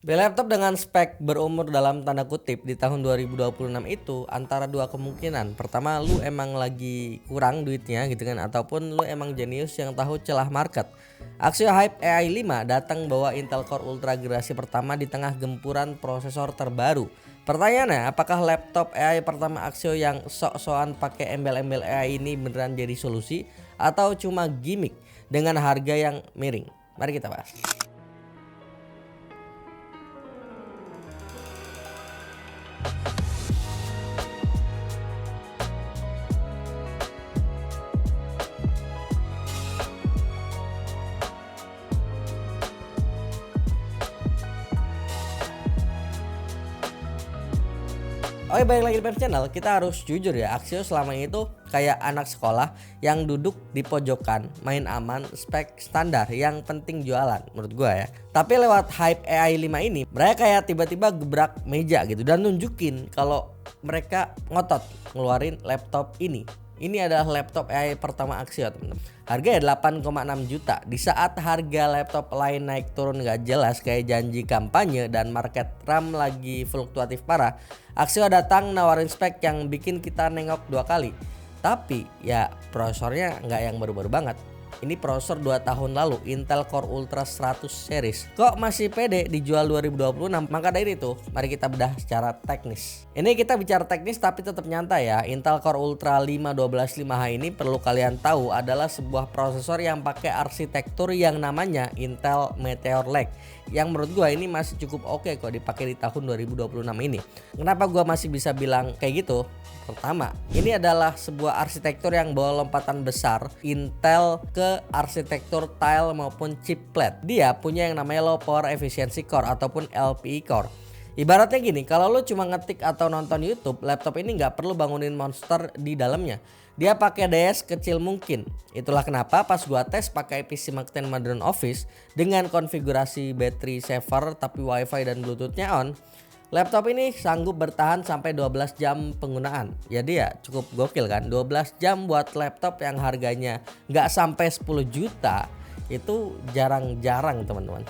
Beli laptop dengan spek berumur dalam tanda kutip di tahun 2026 itu antara dua kemungkinan. Pertama, lu emang lagi kurang duitnya gitu kan, ataupun lu emang jenius yang tahu celah market. Axio Hype AI 5 datang bawa Intel Core Ultra generasi pertama di tengah gempuran prosesor terbaru. Pertanyaannya, apakah laptop AI pertama Axio yang sok-sokan pakai embel-embel AI ini beneran jadi solusi atau cuma gimmick dengan harga yang miring? Mari kita bahas. Oke, balik lagi di Pep Channel. Kita harus jujur ya, Axio selama ini tuh kayak anak sekolah yang duduk di pojokan, main aman, spek standar, yang penting jualan menurut gua ya. Tapi lewat Hype AI 5 ini, mereka kayak tiba-tiba gebrak meja gitu dan nunjukin kalau mereka ngotot ngeluarin laptop ini. Ini adalah laptop AI pertama Axio, teman-teman. Harganya 8,6 juta. Di saat harga laptop lain naik turun gak jelas kayak janji kampanye dan market RAM lagi fluktuatif parah, Axio datang nawarin spek yang bikin kita nengok dua kali. Tapi ya prosesornya nggak yang baru-baru banget. Ini prosesor 2 tahun lalu, Intel Core Ultra 100 series. Kok masih pede dijual 2026? Maka dari itu, mari kita bedah secara teknis. Ini kita bicara teknis tapi tetap nyantai ya. Intel Core Ultra 5 125H ini perlu kalian tahu adalah sebuah prosesor yang pakai arsitektur yang namanya Intel Meteor Lake. Yang menurut gua ini masih cukup oke kok dipakai di tahun 2026 ini. Kenapa gua masih bisa bilang kayak gitu? Pertama, ini adalah sebuah arsitektur yang bawa lompatan besar Intel ke arsitektur tile maupun chiplet. Dia punya yang namanya Low Power Efficiency Core ataupun LPE Core. Ibaratnya gini, kalau lu cuma ngetik atau nonton YouTube, laptop ini nggak perlu bangunin monster di dalamnya. Dia pakai daya kecil mungkin. Itulah kenapa pas gua tes pakai PC Mac 10 Modern Office dengan konfigurasi battery saver tapi WiFi dan Bluetooth-nya on, laptop ini sanggup bertahan sampai 12 jam penggunaan. Jadi ya cukup gokil kan, 12 jam buat laptop yang harganya nggak sampai 10 juta. Itu jarang-jarang teman-teman.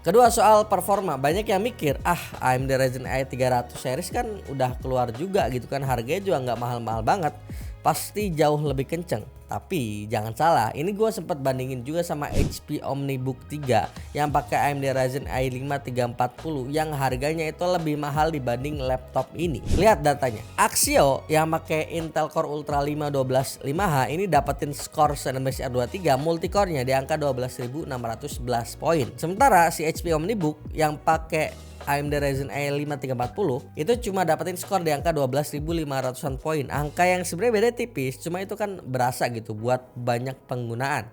Kedua, soal performa, banyak yang mikir AMD Ryzen AI 300 series kan udah keluar juga gitu kan, harganya juga nggak mahal-mahal banget, pasti jauh lebih kenceng. Tapi jangan salah, ini gue sempat bandingin juga sama HP OmniBook 3 yang pakai AMD Ryzen AI 5 340 yang harganya itu lebih mahal dibanding laptop ini. Lihat datanya, Axio yang pakai Intel Core Ultra 5 125H ini dapetin skor CNBC R23 multicore-nya di angka 12.611 poin. Sementara si HP OmniBook yang pakai AMD Ryzen AI 5 340 itu cuma dapetin skor di angka 12.500-an poin. Angka yang sebenarnya beda tipis, cuma itu kan berasa gitu buat banyak penggunaan.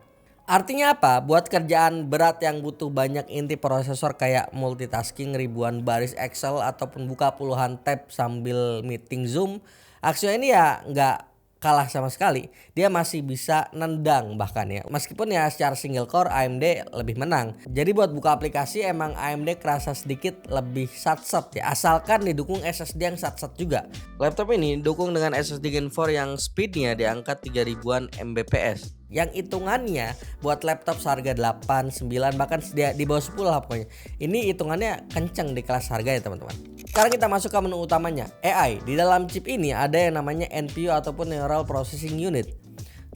Artinya apa? Buat kerjaan berat yang butuh banyak inti prosesor kayak multitasking, ribuan baris Excel ataupun buka puluhan tab sambil meeting Zoom, Axio ini ya nggak kalah sama sekali. Dia masih bisa nendang bahkan ya. Meskipun ya secara single core AMD lebih menang. Jadi buat buka aplikasi emang AMD kerasa sedikit lebih sat-sat ya. Asalkan didukung SSD yang sat-sat juga. Laptop ini didukung dengan SSD Gen 4 yang speednya di angka 3000-an Mbps. Yang hitungannya buat laptop seharga 8, 9 bahkan di bawah 10 lah pokoknya. Ini hitungannya kenceng di kelas harga ya teman-teman. Sekarang kita masuk ke menu utamanya, AI. Di dalam chip ini ada yang namanya NPU ataupun Neural Processing Unit.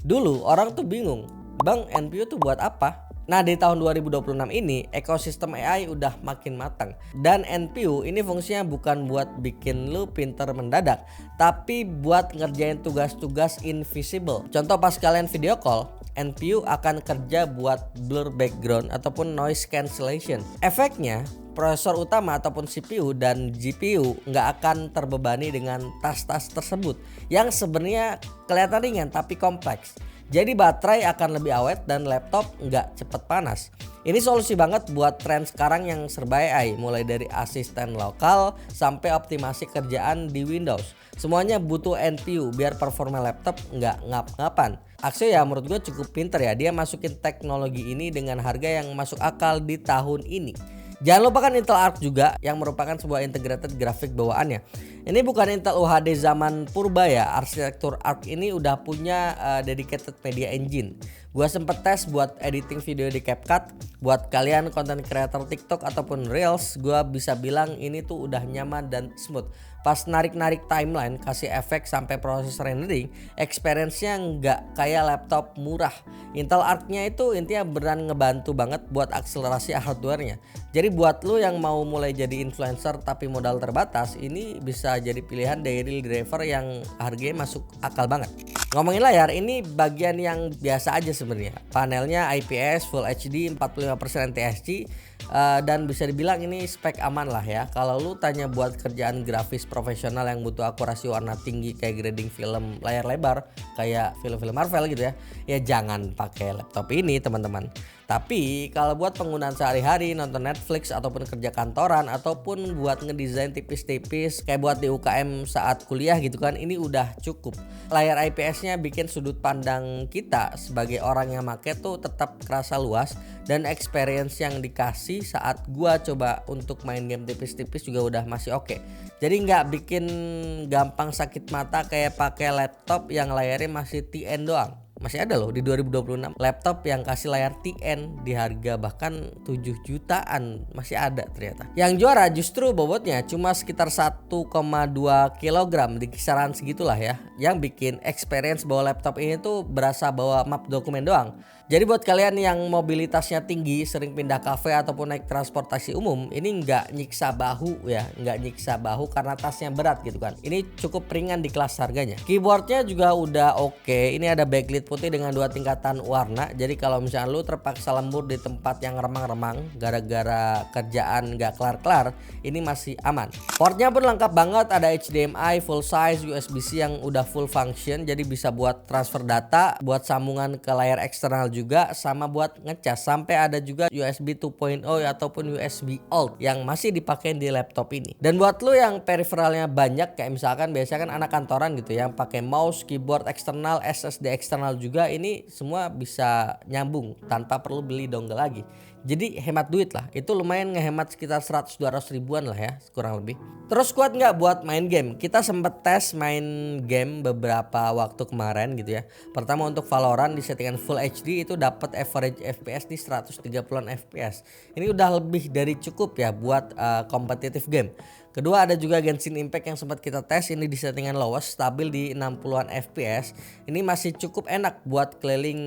Dulu orang tuh bingung, Bang, NPU tuh buat apa? Nah, di tahun 2026 ini ekosistem AI udah makin matang. Dan NPU ini fungsinya bukan buat bikin lu pinter mendadak, tapi buat ngerjain tugas-tugas invisible. Contoh pas kalian video call, NPU akan kerja buat blur background ataupun noise cancellation. Efeknya, prosesor utama ataupun CPU dan GPU nggak akan terbebani dengan tas-tas tersebut yang sebenarnya kelihatan ringan tapi kompleks. Jadi baterai akan lebih awet dan laptop nggak cepet panas. Ini solusi banget buat tren sekarang yang serba AI, mulai dari asisten lokal sampai optimasi kerjaan di Windows. Semuanya butuh NPU biar performa laptop nggak ngap-ngapan. Axio ya menurut gue cukup pinter ya, dia masukin teknologi ini dengan harga yang masuk akal di tahun ini. Jangan lupakan Intel Arc juga yang merupakan sebuah integrated grafik bawaannya. Ini bukan Intel UHD zaman purba ya, arsitektur ARC ini udah punya dedicated media engine. Gua sempet tes buat editing video di CapCut. Buat kalian content creator TikTok ataupun Reels, gua bisa bilang ini tuh udah nyaman dan smooth. Pas narik-narik timeline, kasih efek sampai proses rendering, experience-nya nggak kayak laptop murah. Intel Arc-nya itu intinya beneran ngebantu banget buat akselerasi hardware-nya. Jadi buat lu yang mau mulai jadi influencer tapi modal terbatas, ini bisa jadi pilihan daily driver yang harganya masuk akal banget. Ngomongin layar, ini bagian yang biasa aja sebenarnya. Panelnya IPS Full HD 45% TSC dan bisa dibilang ini spek aman lah ya. Kalau lu tanya buat kerjaan grafis profesional yang butuh akurasi warna tinggi kayak grading film layar lebar kayak film-film Marvel gitu ya jangan pakai laptop ini teman-teman. Tapi kalau buat penggunaan sehari-hari, nonton Netflix ataupun kerja kantoran ataupun buat ngedesain tipis-tipis kayak buat di UKM saat kuliah gitu kan, ini udah cukup. Layar IPS-nya bikin sudut pandang kita sebagai orang yang make tuh tetap kerasa luas, dan experience yang dikasih saat gua coba untuk main game tipis-tipis juga udah masih oke. Jadi nggak bikin gampang sakit mata kayak pakai laptop yang layarnya masih TN doang. Masih ada loh di 2026 laptop yang kasih layar TN di harga bahkan 7 jutaan, masih ada ternyata. Yang juara justru bobotnya cuma sekitar 1,2 kg, di kisaran segitulah ya, yang bikin experience bawa laptop ini tuh berasa bawa map dokumen doang. Jadi buat kalian yang mobilitasnya tinggi, sering pindah kafe ataupun naik transportasi umum, ini nggak nyiksa bahu ya, nggak nyiksa bahu karena tasnya berat gitu kan. Ini cukup ringan di kelas harganya. Keyboardnya juga udah oke. Ini ada backlit putih dengan 2 tingkatan warna. Jadi kalau misalnya lu terpaksa lembur di tempat yang remang-remang gara-gara kerjaan nggak kelar-kelar, ini masih aman. Portnya pun lengkap banget, ada HDMI full size, USB-C yang udah full function, jadi bisa buat transfer data, buat sambungan ke layar eksternal juga, sama buat ngecas. Sampai ada juga USB 2.0 ataupun USB Alt yang masih dipakai di laptop ini. Dan buat lu yang peripheralnya banyak, kayak misalkan biasanya kan anak kantoran gitu yang pakai mouse, keyboard eksternal, SSD eksternal juga, ini semua bisa nyambung tanpa perlu beli dongle lagi. Jadi hemat duit lah. Itu lumayan ngehemat sekitar 100-200 ribuan lah ya kurang lebih. Terus kuat nggak buat main game? Kita sempet tes main game beberapa waktu kemarin gitu ya. Pertama untuk Valorant di settingan Full HD itu dapat average FPS di 130an FPS. Ini udah lebih dari cukup ya buat kompetitif game. Kedua ada juga Genshin Impact yang sempat kita tes, ini di settingan lowest stabil di 60an FPS. Ini masih cukup enak buat keliling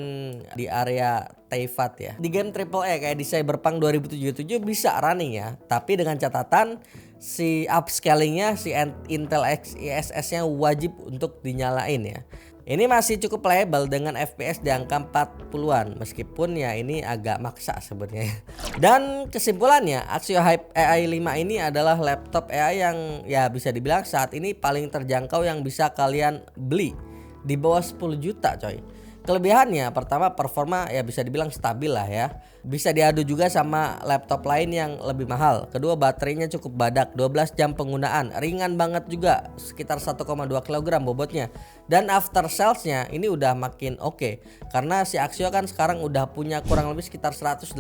di area Teyvat ya. Di game AAA kayak di Cyberpunk 2077 bisa running ya, tapi dengan catatan si upscalingnya si Intel XeSS-nya wajib untuk dinyalain ya. Ini masih cukup playable dengan FPS di angka 40-an, meskipun ya ini agak maksa sebenarnya. Dan kesimpulannya, Axio Hype AI 5 ini adalah laptop AI yang ya bisa dibilang saat ini paling terjangkau yang bisa kalian beli di bawah 10 juta coy. Kelebihannya pertama performa ya bisa dibilang stabil lah ya. Bisa diadu juga sama laptop lain yang lebih mahal. Kedua baterainya cukup badak, 12 jam penggunaan, ringan banget juga, sekitar 1,2 kg bobotnya. Dan after salesnya ini udah makin oke. Karena si Axio kan sekarang udah punya kurang lebih sekitar 180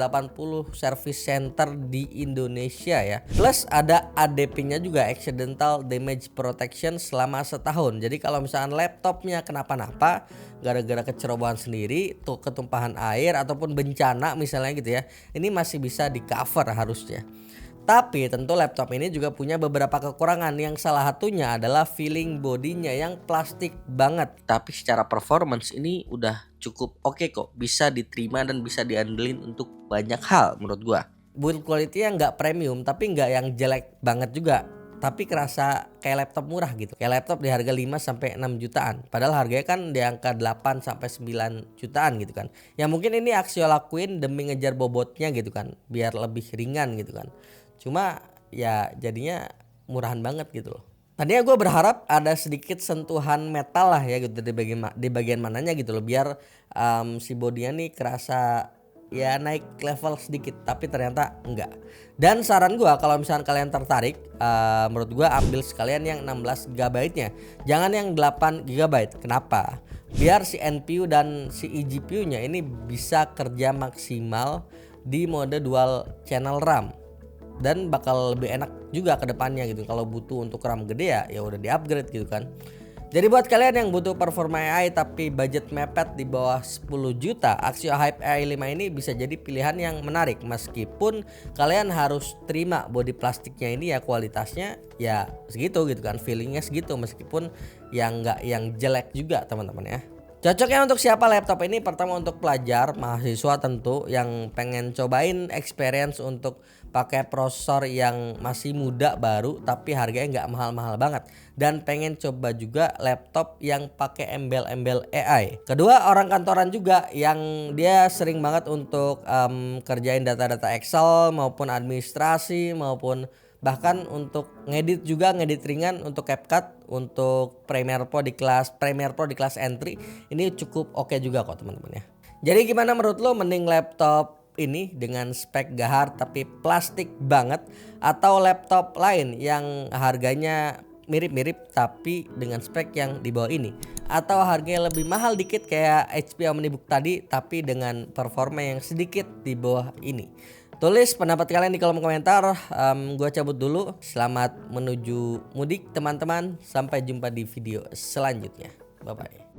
service center di Indonesia ya. Plus ada ADP-nya juga, Accidental Damage Protection, selama setahun. Jadi kalau misalkan laptopnya kenapa-napa gara-gara kecerobohan sendiri, tuh ketumpahan air ataupun bencana misalnya gitu ya, ini masih bisa di cover harusnya. Tapi tentu laptop ini juga punya beberapa kekurangan, yang salah satunya adalah feeling bodinya yang plastik banget. Tapi secara performance ini udah cukup oke kok, bisa diterima dan bisa diandelin untuk banyak hal menurut gua. Build quality-nya nggak premium tapi nggak yang jelek banget juga, tapi kerasa kayak laptop murah gitu. Kayak laptop di harga 5-6 jutaan. Padahal harganya kan di angka 8-9 jutaan gitu kan. Ya mungkin ini Axio lakuin demi ngejar bobotnya gitu kan, biar lebih ringan gitu kan. Cuma ya jadinya murahan banget gitu loh. Tadinya gue berharap ada sedikit sentuhan metal lah ya gitu di bagian mananya gitu loh, biar si bodinya nih kerasa ya naik level sedikit, tapi ternyata enggak. Dan saran gue kalau misalkan kalian tertarik, menurut gue ambil sekalian yang 16 GB nya, jangan yang 8 GB. Kenapa? Biar si NPU dan si eGPU nya ini bisa kerja maksimal di mode dual channel RAM. dan bakal lebih enak juga ke depannya gitu. Kalau butuh untuk RAM gede ya udah di-upgrade gitu kan. Jadi buat kalian yang butuh performa AI tapi budget mepet di bawah 10 juta, Axio Hype AI 5 ini bisa jadi pilihan yang menarik meskipun kalian harus terima bodi plastiknya ini ya kualitasnya ya segitu gitu kan, feelingnya segitu meskipun yang nggak yang jelek juga teman-teman ya. Cocoknya untuk siapa laptop ini? Pertama untuk pelajar, mahasiswa tentu yang pengen cobain experience untuk pakai prosesor yang masih muda baru tapi harganya nggak mahal-mahal banget, dan pengen coba juga laptop yang pakai embel-embel AI. Kedua orang kantoran juga yang dia sering banget untuk kerjain data-data Excel maupun administrasi maupun bahkan untuk ngedit juga, ngedit ringan untuk CapCut, untuk Premiere Pro di kelas entry ini cukup oke juga kok teman-teman ya. Jadi gimana menurut lo, mending laptop ini dengan spek gahar tapi plastik banget atau laptop lain yang harganya mirip-mirip tapi dengan spek yang di bawah ini, atau harganya lebih mahal dikit kayak HP Omnibook tadi tapi dengan performa yang sedikit di bawah ini? Tulis pendapat kalian di kolom komentar. Gua cabut dulu. Selamat menuju mudik teman-teman. Sampai jumpa di video selanjutnya. Bye bye.